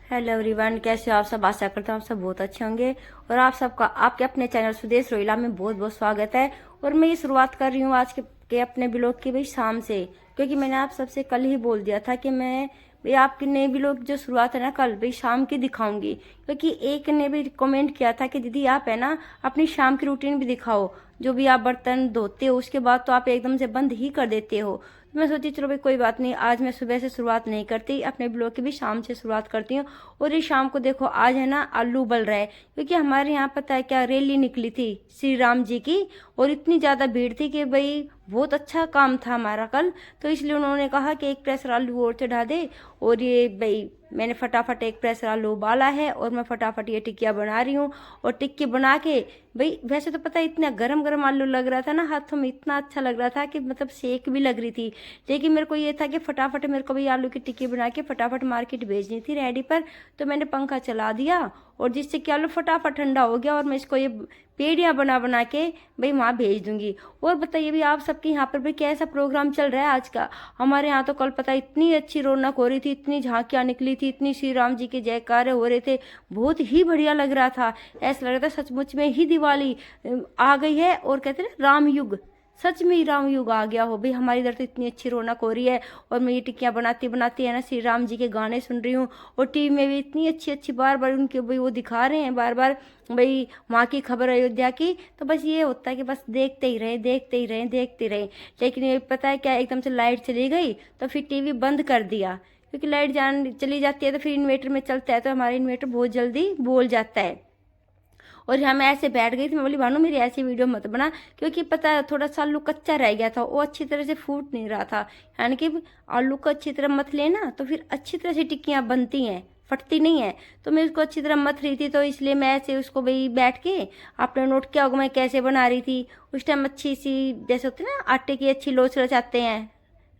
Hello everyone, कैसे हो आप सब। आशा करता हूँ आप सब बहुत अच्छे होंगे और आप सबका आपके अपने चैनल सुदेश रोहिला में बहुत बहुत स्वागत है। और मैं ये शुरुआत कर रही हूँ आज के अपने ब्लॉग की भाई शाम से, क्योंकि मैंने आप सबसे कल ही बोल दिया था कि मैं भाई आपके नए ब्लॉग जो शुरुआत है ना कल भाई शाम की दिखाऊंगी। क्योंकि एक ने भी कमेंट किया था कि दीदी आप है ना अपनी शाम की रूटीन भी दिखाओ, जो भी आप बर्तन धोते हो उसके बाद तो आप एकदम से बंद ही कर देते हो। तो मैं सोची चलो भाई कोई बात नहीं, आज मैं सुबह से शुरुआत नहीं करती, अपने ब्लॉग की भी शाम से शुरुआत करती हूँ। और ये शाम को देखो आज है ना आलू उबल रहा है, क्योंकि हमारे यहाँ पता है क्या रैली निकली थी श्री राम जी की। और इतनी ज्यादा भीड़ थी कि भाई बहुत अच्छा काम था हमारा कल, तो इसलिए उन्होंने कहा कि एक प्रेशर आलू और चढ़ा दे। और ये भाई मैंने फटाफट एक प्रेशर आलू उबाला है और मैं फटाफट ये टिक्कियाँ बना रही हूँ। और टिक्की बना के भाई वैसे तो पता है इतना गरम गरम आलू लग रहा था ना हाथों में, इतना अच्छा लग रहा था कि मतलब सेक भी लग रही थी। लेकिन मेरे को ये था कि फटाफट मेरे को भाई आलू की टिक्की बना के फटाफट मार्केट भेजनी थी रेडी पर। तो मैंने पंखा चला दिया और जिससे कि आलू फटाफट ठंडा हो गया और मैं इसको ये पेड़ियाँ बना बना के भाई वहाँ भेज दूंगी। और बताइए भी आप सबके यहाँ पर भाई कैसा प्रोग्राम चल रहा है आज का। हमारे यहाँ तो कल पता है इतनी अच्छी रौनक हो रही थी, इतनी झांकियाँ निकली थी, इतनी श्री राम जी के जयकारे हो रहे थे, बहुत ही बढ़िया लग रहा था। ऐसा लग रहा था सचमुच में ही दिवाली आ गई है और कहते हैं राम युग, सच में ही राम युग आ गया हो भाई। हमारी इधर तो इतनी अच्छी रौनक हो रही है और मैं ये टिक्कियाँ बनाती बनाती है ना श्री राम जी के गाने सुन रही हूँ। और टीवी में भी इतनी अच्छी अच्छी बार बार उनके भाई वो दिखा रहे हैं बार बार भाई वहाँ की खबर अयोध्या की। तो बस ये होता है कि बस देखते ही रहे देखते ही रहे देखते रहे। लेकिन ये पता है क्या, एकदम से लाइट चली गई तो फिर टीवी बंद कर दिया, क्योंकि लाइट जान चली जाती है तो फिर इन्वेटर में चलता है तो हमारा इन्वेटर बहुत जल्दी बोल जाता है। और हम ऐसे बैठ गई थी, मैं बोली भानु मेरी ऐसी वीडियो मत बना, क्योंकि पता है थोड़ा सा आलू कच्चा रह गया था, वो अच्छी तरह से फूट नहीं रहा था। यानी कि आलू को अच्छी तरह मत लेना तो फिर अच्छी तरह से टिक्कियाँ बनती हैं, फटती नहीं है। तो मैं उसको अच्छी तरह मत रही थी, तो इसलिए मैं ऐसे उसको भाई बैठ के आपने नोट किया होगा मैं कैसे बना रही थी उस टाइम। अच्छी सी जैसे होती है ना आटे की अच्छी लोच रचाते हैं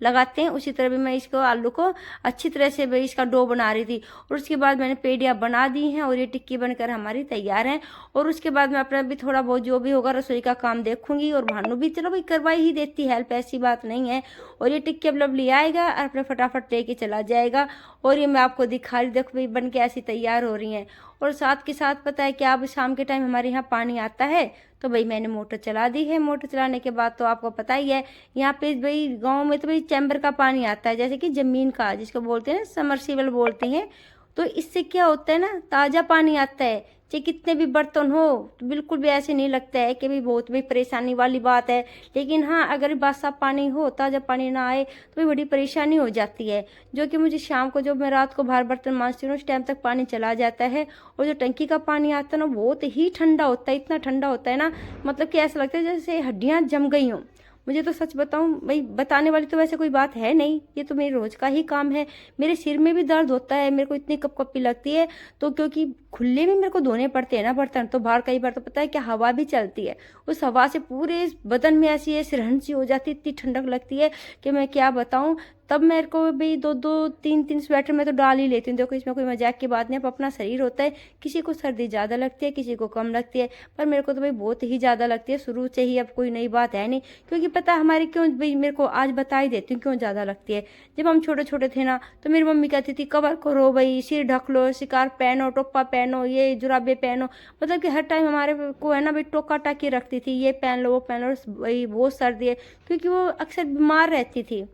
लगाते हैं, उसी तरह भी मैं इसको आलू को अच्छी तरह से भाई इसका डो बना रही थी। और उसके बाद मैंने पेड़ियाँ बना दी हैं और ये टिक्की बनकर हमारी तैयार है। और उसके बाद मैं अपना भी थोड़ा बहुत जो भी होगा रसोई का काम देखूंगी। और भानु भी चलो भाई करवाई ही देती हेल्प, ऐसी बात नहीं है। और ये टिक्की अब ले आएगा और अपने फटाफट लेके चला जाएगा। और ये मैं आपको दिखा रही, देखो भाई बन के ऐसी तैयार हो रही हैं। और साथ के साथ पता है क्या, अब शाम के टाइम हमारे यहाँ पानी आता है तो भाई मैंने मोटर चला दी है। मोटर चलाने के बाद तो आपको पता ही है यहाँ पे भाई गांव में तो भाई चैम्बर का पानी आता है, जैसे कि जमीन का जिसको बोलते हैं ना समरसीबल बोलते हैं। तो इससे क्या होता है ना ताज़ा पानी आता है, चाहे कितने भी बर्तन हो, तो बिल्कुल भी ऐसे नहीं लगता है कि भाई बहुत भी परेशानी वाली बात है। लेकिन हाँ अगर बासा पानी हो, ताज़ा पानी ना आए तो भी बड़ी परेशानी हो जाती है। जो कि मुझे शाम को जब मैं रात को बाहर बर्तन मांजती हूँ उस टाइम तक पानी चला जाता है। और जो टंकी का पानी आता है ना बहुत ही ठंडा होता है, इतना ठंडा होता है ना मतलब कि ऐसा लगता है जैसे हड्डियाँ जम गई हों। मुझे तो सच बताऊं भाई, बताने वाली तो वैसे कोई बात है नहीं, ये तो मेरे रोज का ही काम है। मेरे सिर में भी दर्द होता है, मेरे को इतनी कपकपी लगती है। तो क्योंकि खुले में मेरे को धोने पड़ते हैं ना बर्तन, तो बाहर कई बार तो पता है क्या हवा भी चलती है, उस हवा से पूरे बदन में ऐसी है सिरहन सी हो जाती है, इतनी ठंडक लगती है कि मैं क्या बताऊं। तब मेरे को भाई दो दो तीन तीन स्वेटर मैं तो डाल ही लेती हूँ। देखो इसमें कोई मजाक की बात नहीं, अब अपना शरीर होता है, किसी को सर्दी ज़्यादा लगती है किसी को कम लगती है, पर मेरे को तो भाई बहुत ही ज़्यादा लगती है शुरू से ही, अब कोई नई बात है नहीं। क्योंकि पता है हमारी क्यों भाई, मेरे को आज बता ही देती हूँ क्यों ज़्यादा लगती है। जब हम छोटे छोटे थे ना तो मेरी मम्मी कहती थी कवर करो भाई, सिर ढक लो, शिकार पहनो, टोपा पहनो, ये जुराबे पहनो। मतलब कि हर टाइम हमारे को है ना भाई टोका टाकी रखती थी, ये पहन लो वो पहन लो, भाई बहुत सर्दी है। क्योंकि वो अक्सर बीमार रहती थी,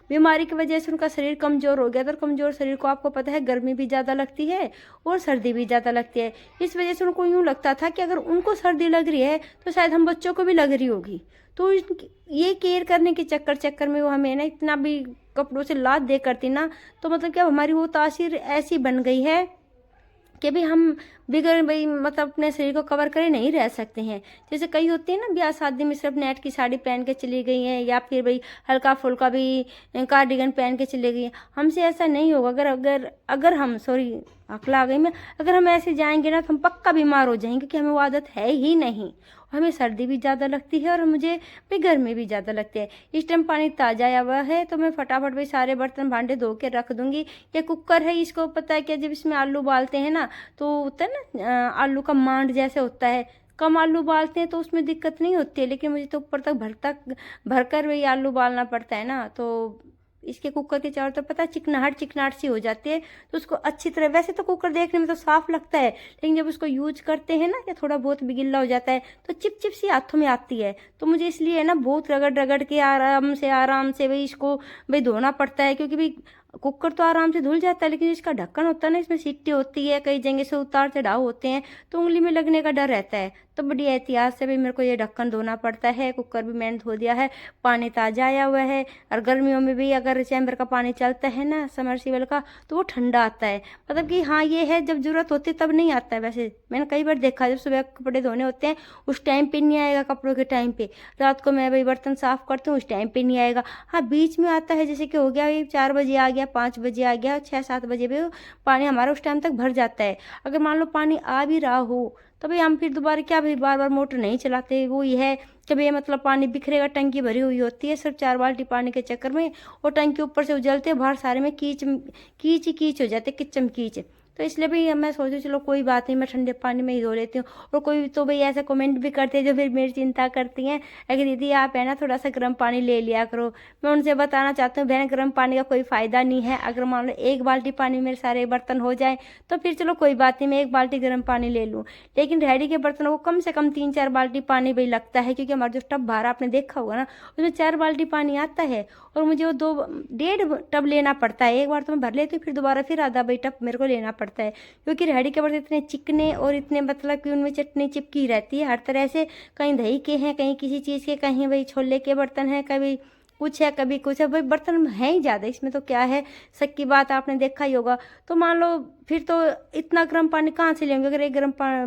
बीमारी की वजह से उनका शरीर कमजोर हो गया था। कमजोर शरीर को आपको पता है गर्मी भी ज़्यादा लगती है और सर्दी भी ज़्यादा लगती है। इस वजह से उनको यूँ लगता था कि अगर उनको सर्दी लग रही है तो शायद हम बच्चों को भी लग रही होगी। तो ये केयर करने के चक्कर चक्कर में वो हमें ना इतना भी कपड़ों से लाद दे करती ना, तो मतलब क्या हमारी वो तासीर ऐसी बन गई है कि भाई हम बिगड़ भाई मतलब अपने शरीर को कवर करे नहीं रह सकते हैं। जैसे कई होती है ना ब्याह शादी में सिर्फ नेट की साड़ी पहन के चली गई हैं, या फिर भाई हल्का फुल्का भी कार्डिगन पहन के चली गई हैं। हमसे ऐसा नहीं होगा। अगर अगर अगर हम सॉरी अकला आ गई मैं, अगर हम ऐसे जाएंगे ना तो हम पक्का बीमार हो जाएंगे, क्योंकि हमें वो आदत है ही नहीं। हमें सर्दी भी ज़्यादा लगती है और मुझे भी गर्मी भी ज़्यादा लगती है। इस टाइम पानी ताज़ा आया हुआ है तो मैं फटाफट भाई सारे बर्तन भांडे धो के रख दूंगी। ये कुकर है, इसको पता है क्या, जब इसमें आलू उबालते हैं ना तो होता है ना आलू का मांड जैसे होता है, कम आलू उबालते हैं तो उसमें दिक्कत नहीं होती है। लेकिन मुझे तो ऊपर तक भरकर वही आलू उबालना पड़ता है ना, तो इसके कुकर के चारों तरफ पता है चिकनाहट चिकनाहट सी हो जाती है। तो उसको अच्छी तरह, वैसे तो कुकर देखने में तो साफ लगता है, लेकिन जब उसको यूज करते हैं ना या थोड़ा बहुत भी गिल्ला हो जाता है तो चिप चिप सी हाथों में आती है। तो मुझे इसलिए ना बहुत रगड़ रगड़ के आराम से भाई इसको भाई धोना पड़ता है, क्योंकि भाई कुकर तो आराम से धुल जाता है, लेकिन इसका ढक्कन होता है ना, इसमें सीटी होती है, कई जगह से उतार चढ़ाव होते हैं, तो उंगली में लगने का डर रहता है। तो बड़ी एहतियात से भाई मेरे को ये ढक्कन धोना पड़ता है। कुकर भी मैंने धो दिया है, पानी ताजा आया हुआ है। और गर्मियों में भी अगर चैम्बर का पानी चलता है ना समरसीबल का, तो वो ठंडा आता है। मतलब कि हाँ ये है, जब जरूरत होती है तब नहीं आता है। वैसे मैंने कई बार देखा, जब सुबह कपड़े धोने होते हैं उस टाइम पे नहीं आएगा, कपड़ों के टाइम पे। रात को मैं भाई बर्तन साफ करती हूँ उस टाइम पे नहीं आएगा। हाँ बीच में आता है, जैसे कि हो गया 4 बजे आ गया, 5 बजे आ गया, 6-7 बजे भी पानी हमारा उस टाइम तक भर जाता है। अगर मान लो पानी आ भी रहा हो तो भाई हम फिर दोबारा क्या भाई बार बार मोटर नहीं चलाते। वो ये है कि भाई मतलब पानी बिखरेगा, टंकी भरी हुई होती है सिर्फ 4 बाल्टी पानी के चक्कर में, और टंकी ऊपर से उजलते बाहर सारे में कीच कीच ही कीच हो जाते, किचम कीच। तो इसलिए भी मैं सोचू चलो कोई बात नहीं, मैं ठंडे पानी में ही धो लेती हूँ। और कोई तो भाई ऐसे कमेंट भी करते हैं जो फिर मेरी चिंता करती हैं, अगर दीदी आप है ना थोड़ा सा गर्म पानी ले लिया करो। मैं उनसे बताना चाहती हूँ बहन, गर्म पानी का कोई फ़ायदा नहीं है। अगर मान लो 1 बाल्टी पानी में मेरे सारे बर्तन हो जाए तो फिर चलो कोई बात नहीं, मैं 1 बाल्टी गर्म पानी ले लूँ, लेकिन रेडी के बर्तनों को कम से कम 3-4 बाल्टी पानी भाई लगता है, क्योंकि हमारा जो टब भरा आपने देखा होगा ना उसमें 4 बाल्टी पानी आता है, और मुझे वो 1.5 टब लेना पड़ता है। एक बार तो मैं भर लेती हूँ, फिर दोबारा फिर आधा भाई टब मेरे को लेना पड़ता है, क्योंकि रेहड़ी के बर्तन इतने चिकने और इतने मतलब कि उनमें चटनी चिपकी रहती है हर तरह से। कहीं दही के हैं, कहीं किसी चीज़ के, कहीं भाई छोले के बर्तन हैं, कभी कुछ है कभी कुछ है, भाई बर्तन है ही ज़्यादा, इसमें तो क्या है, शक की बात आपने देखा ही होगा। तो मान लो फिर तो इतना गर्म पानी कहाँ से लेंगे। अगर एक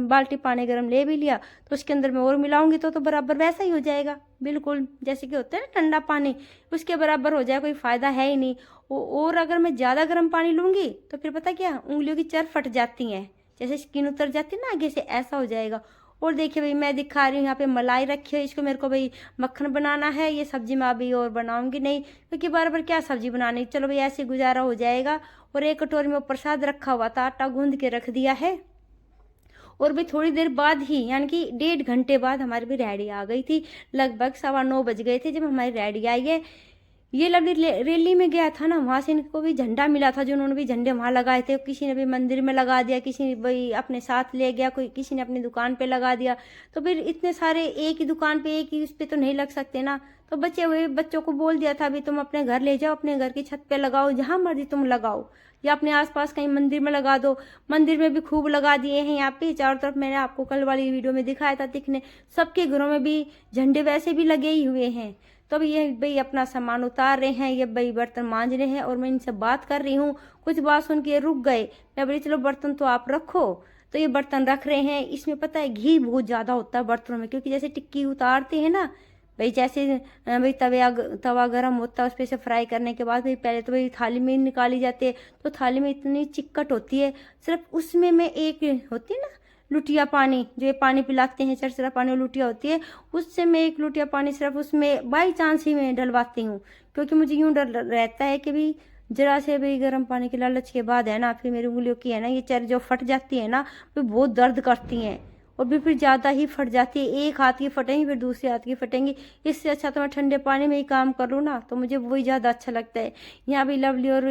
बाल्टी पानी गर्म ले भी लिया तो उसके अंदर मैं और मिलाऊंगी तो बराबर वैसा ही हो जाएगा, बिल्कुल जैसे कि होता है ना ठंडा पानी, उसके बराबर हो जाए, कोई फ़ायदा है ही नहीं। और अगर मैं ज़्यादा गर्म पानी लूँगी तो फिर पता क्या, उंगलियों की चर फट जाती हैं, जैसे स्किन उतर जाती है ना आगे से, ऐसा हो जाएगा। और देखिए भाई मैं दिखा रही हूँ यहाँ पे मलाई रखी है, इसको मेरे को भाई मक्खन बनाना है। ये सब्जी मैं अभी और बनाऊंगी नहीं, क्योंकि बार बार क्या सब्जी बनानी, चलो भाई ऐसे गुजारा हो जाएगा। और एक कटोरी में प्रसाद रखा हुआ था, आटा गूंद के रख दिया है। और भी थोड़ी देर बाद ही, यानी कि 1.5 घंटे बाद हमारी भी रेडी आ गई थी। लगभग 9:15 बज गए थे जब हमारी रेडी आई है। ये लवली रैली में गया था ना, वहाँ से इनको भी झंडा मिला था, जो उन्होंने भी झंडे वहाँ लगाए थे। किसी ने भी मंदिर में लगा दिया, किसी ने भाई अपने साथ ले गया, कोई किसी ने अपनी दुकान पे लगा दिया। तो फिर इतने सारे एक ही दुकान पे एक ही उस पर तो नहीं लग सकते ना। तो बचे हुए बच्चों को बोल दिया था, अभी तुम अपने घर ले जाओ, अपने घर की छत पे लगाओ, जहाँ मर्जी तुम लगाओ, या अपने आसपास कहीं मंदिर में लगा दो। मंदिर में भी खूब लगा दिए हैं यहाँ पे चारों तरफ, मैंने आपको कल वाली वीडियो में दिखाया था दिखने। सबके घरों में भी झंडे वैसे भी लगे ही हुए हैं। तो अभी ये भाई अपना सामान उतार रहे हैं, ये भाई बर्तन मांज रहे हैं, और मैं इनसे बात कर रही हूँ। कुछ बात सुन के रुक गए। मैं बोली चलो बर्तन तो आप रखो। तो ये बर्तन रख रहे हैं। इसमें पता है घी बहुत ज़्यादा होता है बर्तनों में, क्योंकि जैसे टिक्की उतारते हैं ना भाई, जैसे भाई तवा गर्म होता है, उस पर से फ्राई करने के बाद भाई पहले तो भाई थाली में निकाली जाती है। तो थाली में इतनी चिक्कट होती है, सिर्फ उसमें मैं एक होती है ना लुटिया पानी, जो ये पानी पिलाते हैं चरचरा पानी, वो लुटिया होती है, उससे मैं 1 लुटिया पानी सिर्फ उसमें बाई चांस ही मैं डलवाती हूँ। क्योंकि मुझे यूँ डर रहता है कि भाई जरा से भाई गर्म पानी के लालच के बाद है ना, फिर मेरी उंगलियों की है ना ये चर जो फट जाती है ना, वो बहुत दर्द करती हैं, और फिर ज़्यादा ही फट जाती है। एक हाथ की फटेंगी फिर दूसरे हाथ की फटेंगी। इससे अच्छा तो मैं ठंडे पानी में ही काम कर लूँ ना, तो मुझे वही ज़्यादा अच्छा लगता है। यहाँ भी लवली और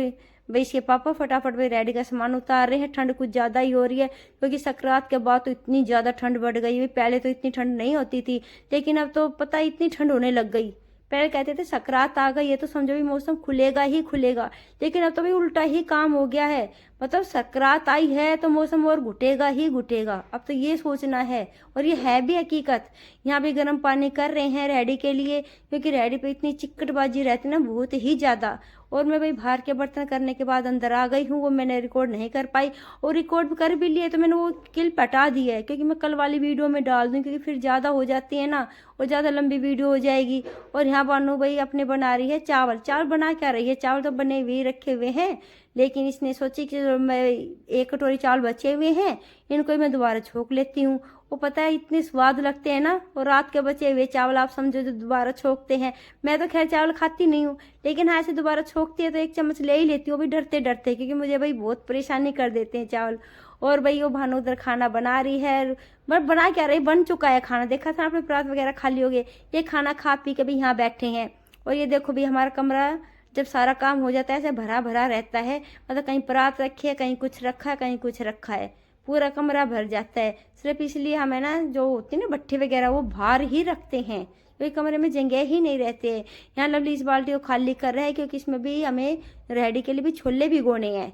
भाई इसके पापा फटाफट भाई रेडी का सामान उतार रहे हैं। ठंड कुछ ज़्यादा ही हो रही है, क्योंकि संक्रांत के बाद तो इतनी ज़्यादा ठंड बढ़ गई है। पहले तो इतनी ठंड नहीं होती थी, लेकिन अब तो पता है इतनी ठंड होने लग गई। पहले कहते थे संक्रांत आ गई है तो समझो भी मौसम खुलेगा ही खुलेगा, लेकिन अब तो भाई उल्टा ही काम हो गया है। मतलब संक्रांत आई है तो मौसम और घुटेगा ही घुटेगा, अब तो ये सोचना है। और ये है भी हकीकत। यहाँ भी गर्म पानी कर रहे हैं रेडी के लिए, क्योंकि रेडी पे इतनी चिक्कटबाजी रहती है ना बहुत ही ज़्यादा। और मैं भाई बाहर के बर्तन करने के बाद अंदर आ गई हूँ, वो मैंने रिकॉर्ड नहीं कर पाई, और रिकॉर्ड कर भी लिए तो मैंने वो क्लिप हटा दी है, क्योंकि मैं कल वाली वीडियो में डाल दूँ, क्योंकि फिर ज़्यादा हो जाती है ना, और ज़्यादा लंबी वीडियो हो जाएगी। और यहाँ बानू भाई अपने बना रही है चावल। चावल बना क्या रही है, चावल तो बने हुए रखे हुए हैं, लेकिन इसने सोची कि मैं 1 कटोरी चावल बचे हुए हैं, इनको मैं दोबारा छोंक लेती हूँ। वो पता है इतने स्वाद लगते हैं ना, और रात के बचे हुए चावल आप समझो जो दोबारा छोंकते हैं। मैं तो खैर चावल खाती नहीं हूँ, लेकिन हाँ ऐसे दोबारा छोंकती है तो 1 चम्मच ले ही लेती हूँ, भी डरते डरते, क्योंकि मुझे भाई बहुत परेशानी कर देते हैं चावल। और भाई वो भानु उधर खाना बना रही है, बट बना क्या रही, बन चुका है खाना। देखा था आपने, परात वगैरह खा ली होगी। ये खाना खा पी के भी यहाँ बैठे हैं। और ये देखो भी हमारा कमरा जब सारा काम हो जाता है ऐसे भरा भरा रहता है, मतलब कहीं परात रखी है, कहीं कुछ रखा है, कहीं कुछ रखा है, पूरा कमरा भर जाता है। सिर्फ इसलिए हमें ना जो होती है ना भट्ठी वगैरह वो बाहर ही रखते हैं, क्योंकि कमरे में जगह ही नहीं रहती है। यहाँ लवली इस बाल्टी को खाली कर रहा है क्योंकि इसमें भी हमें रेडी के लिए भी छोले भिगोने हैं।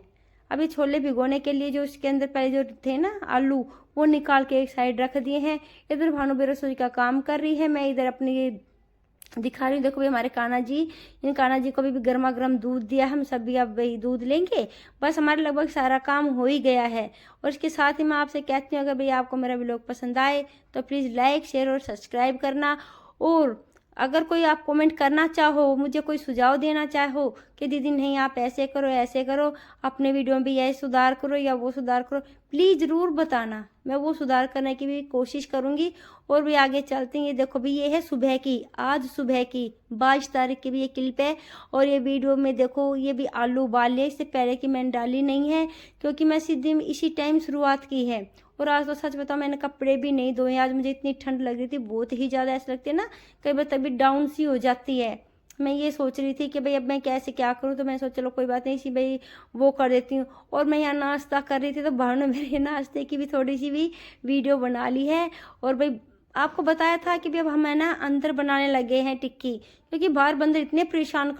अभी छोले भिगोने के लिए जो उसके अंदर पहले जो थे ना आलू, वो निकाल के एक साइड रख दिए हैं। इधर भानु भी रसोई का काम कर रही है, मैं इधर अपनी दिखा रही हूँ। देखो भाई हमारे कान्हा जी, इन कान्हा जी को भी गर्मा गर्म दूध दिया, हम सब भी अब भाई दूध लेंगे। बस हमारे लगभग सारा काम हो ही गया है। और इसके साथ ही मैं आपसे कहती हूँ अगर भाई आपको मेरा व्लॉग पसंद आए तो प्लीज़ लाइक शेयर और सब्सक्राइब करना। और अगर कोई आप कमेंट करना चाहो, मुझे कोई सुझाव देना चाहो कि दीदी नहीं आप ऐसे करो ऐसे करो, अपने वीडियो में भी यह सुधार करो या वो सुधार करो, प्लीज़ ज़रूर बताना, मैं वो सुधार करने की भी कोशिश करूँगी। और भी आगे चलते हैं। ये देखो भी ये है सुबह की, आज सुबह की 22 तारीख की भी ये क्लिप है। और ये वीडियो में देखो ये भी आलू उबाल लिया, इससे पहले की मैंने डाली नहीं है क्योंकि मैं सीधे इसी टाइम शुरुआत की है। और आज तो सच बताओ मैंने कपड़े भी नहीं धोए, आज मुझे इतनी ठंड लग रही थी, बहुत ही ज़्यादा ऐसा लगती है ना कई बार तबीयत डाउन सी हो जाती है। मैं ये सोच रही थी कि भाई अब मैं कैसे क्या करूं, तो मैं सोच चलो कोई बात नहीं इसी भाई वो कर देती हूँ। और मैं यहाँ नाश्ता कर रही थी तो भानु ने मेरे नाश्ते की भी थोड़ी सी भी वीडियो बना ली है। और भाई आपको बताया था कि भी अब हम है ना अंदर बनाने लगे हैं टिक्की, क्योंकि बाहर बंदर इतने परेशान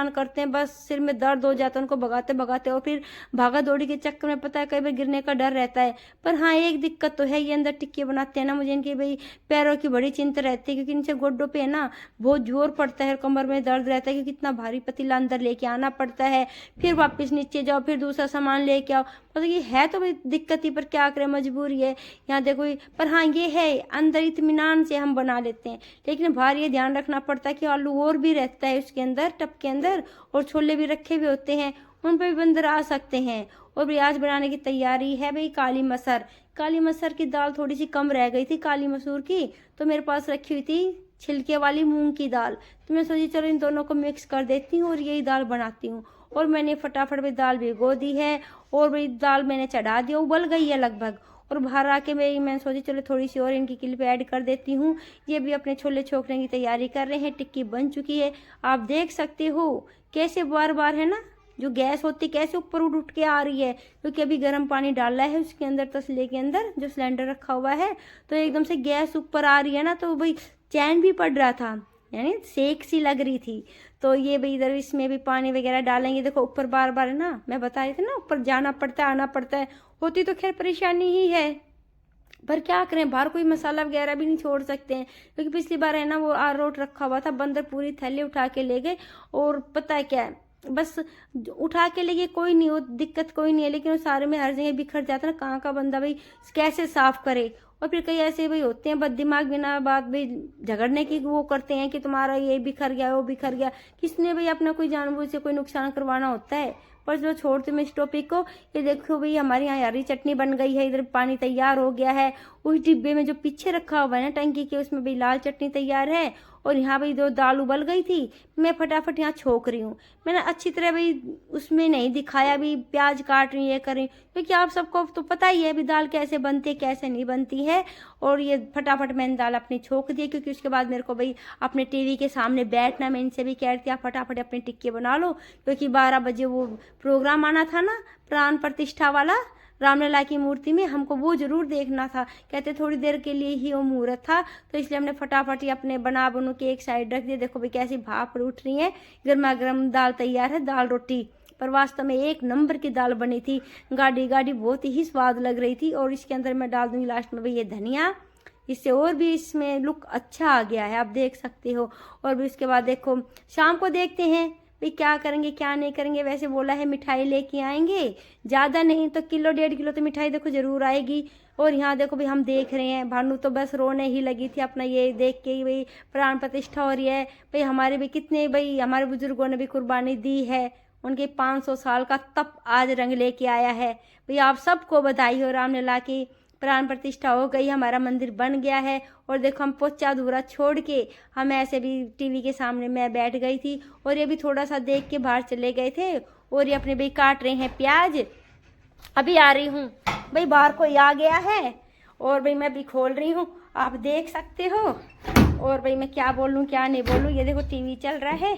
करते हैं, बस सिर में दर्द हो जाता है उनको भगाते भगाते। और फिर भागा दौड़ी के चक्कर में पता है कई बार गिरने का डर रहता है। पर हाँ एक दिक्कत तो है, ये अंदर टिक्की बनाते हैं ना, मुझे इनके भाई पैरों की बड़ी चिंता रहती है क्योंकि इनसे गोड्डों पे है ना बहुत जोर पड़ता है, कमर में दर्द रहता है क्योंकि इतना भारी पतीला अंदर लेके आना पड़ता है, फिर वापस नीचे जाओ, फिर दूसरा सामान लेके आओ। मतलब ये है तो भाई दिक्कत ही, पर क्या करें मजबूरी है। यहाँ देखो पर हाँ ये है अंदर इत्मीनान से हम बना लेते हैं, लेकिन बाहर ये ध्यान रखना पड़ता है कि आलू और भी रहता है उसके अंदर टब के अंदर, और छोले भी रखे हुए होते हैं, उन पर भी बंदर आ सकते हैं। और भी आज बनाने की तैयारी है भाई काली मसर की दाल थोड़ी सी कम रह गई थी काली मसूर की, तो मेरे पास रखी हुई थी छिलके वाली मूंग की दाल, तो मैं सोची चलो इन दोनों को मिक्स कर देती हूँ और यही दाल बनाती हूँ। और मैंने फटाफट भी दाल भिगो दी है और भाई दाल मैंने चढ़ा दिया, उबल गई है लगभग। और बाहर आके मैं सोची चलो थोड़ी सी और इनकी क्लिप ऐड कर देती हूँ। ये भी अपने छोले छोकने की तैयारी कर रहे हैं, टिक्की बन चुकी है, आप देख सकते हो कैसे बार बार है ना जो गैस होती कैसे ऊपर उठ उठ के आ रही है, क्योंकि अभी गर्म पानी डाला है उसके अंदर तसले के अंदर जो सिलेंडर रखा हुआ है, तो एकदम से गैस ऊपर आ रही है ना, तो भाई चैन भी पड़ रहा था, यानी सेक सी लग रही थी। तो ये भाई इधर इसमें भी पानी वगैरह डालेंगे। देखो ऊपर बार बार है ना, मैं बता रही थी ना ऊपर जाना पड़ता है आना पड़ता है, होती तो खैर परेशानी ही है, पर क्या करें बाहर कोई मसाला वगैरह भी नहीं छोड़ सकते हैं, क्योंकि पिछली बार है ना वो अरारोट रखा हुआ था, बंदर पूरी थैली उठा के ले गए। और पता है क्या है, बस उठा के ले गए कोई नहीं, वो दिक्कत कोई नहीं है, लेकिन वो सारे में हर जगह बिखर जाता है ना, कहाँ का बंदा भाई कैसे साफ करे। और फिर कई ऐसे भाई होते हैं बद दिमाग बिना बात भाई झगड़ने की वो करते हैं कि तुम्हारा ये बिखर गया वो बिखर गया, किसने भाई अपना कोई जानबूझ से कोई नुकसान करवाना होता है। पर जो छोड़ते मैं इस टॉपिक को, ये देखो भाई हमारे यहाँ हरी चटनी बन गई है, इधर पानी तैयार हो गया है, उस डिब्बे में जो पीछे रखा हुआ है ना टंकी के उसमें भाई लाल चटनी तैयार है। और यहाँ भाई दो दाल उबल गई थी, मैं फटाफट यहाँ छोक रही हूँ, मैंने अच्छी तरह भाई उसमें नहीं दिखाया भी प्याज काट रही ये कर रही, क्योंकि आप सबको तो पता ही है अभी दाल कैसे बनती है कैसे नहीं बनती है। और ये फटाफट मैंने दाल अपनी छोक दी, क्योंकि उसके बाद मेरे को भाई अपने टीवी के सामने बैठना, मैं इनसे भी कह रही थी आप फटाफट अपने टिक्के बना लो, क्योंकि 12 बजे वो प्रोग्राम आना था ना प्राण प्रतिष्ठा वाला रामलला की मूर्ति में, हमको वो जरूर देखना था, कहते थोड़ी देर के लिए ही वो मुहूर्त था, तो इसलिए हमने फटाफट ही अपने बना बनू के एक साइड रख दिया। देखो भाई कैसी भाप उठ रही है, गर्मा गर्म दाल तैयार है, दाल रोटी, पर वास्तव में एक नंबर की दाल बनी थी, गाढ़ी गाढ़ी बहुत ही स्वाद लग रही थी। और इसके अंदर मैं डाल दूंगी लास्ट में भाई ये धनिया, इससे और भी इसमें लुक अच्छा आ गया है, आप देख सकते हो। और भी उसके बाद देखो शाम को देखते हैं भाई क्या करेंगे क्या नहीं करेंगे, वैसे बोला है मिठाई लेके आएंगे, ज़्यादा नहीं तो किलो 1.5 किलो तो मिठाई देखो जरूर आएगी। और यहाँ देखो भाई हम देख रहे हैं, भानु तो बस रोने ही लगी थी अपना ये देख के ही, भाई प्राण प्रतिष्ठा हो रही है, भाई हमारे भी कितने भाई हमारे बुजुर्गों ने भी कुर्बानी दी है, उनके 500 साल का तप आज रंग लेके आया है। भाई आप सबको बधाई हो, रामलला की प्राण प्रतिष्ठा हो गई, हमारा मंदिर बन गया है। और देखो हम पोचा अधूरा छोड़ के हम ऐसे भी टीवी के सामने मैं बैठ गई थी, और ये भी थोड़ा सा देख के बाहर चले गए थे, और ये अपने भाई काट रहे हैं प्याज। अभी आ रही हूँ भाई, बाहर कोई आ गया है और भाई मैं भी खोल रही हूँ, आप देख सकते हो। और भाई मैं क्या बोलूँ क्या नहीं बोलूँ, ये देखो टीवी चल रहा है।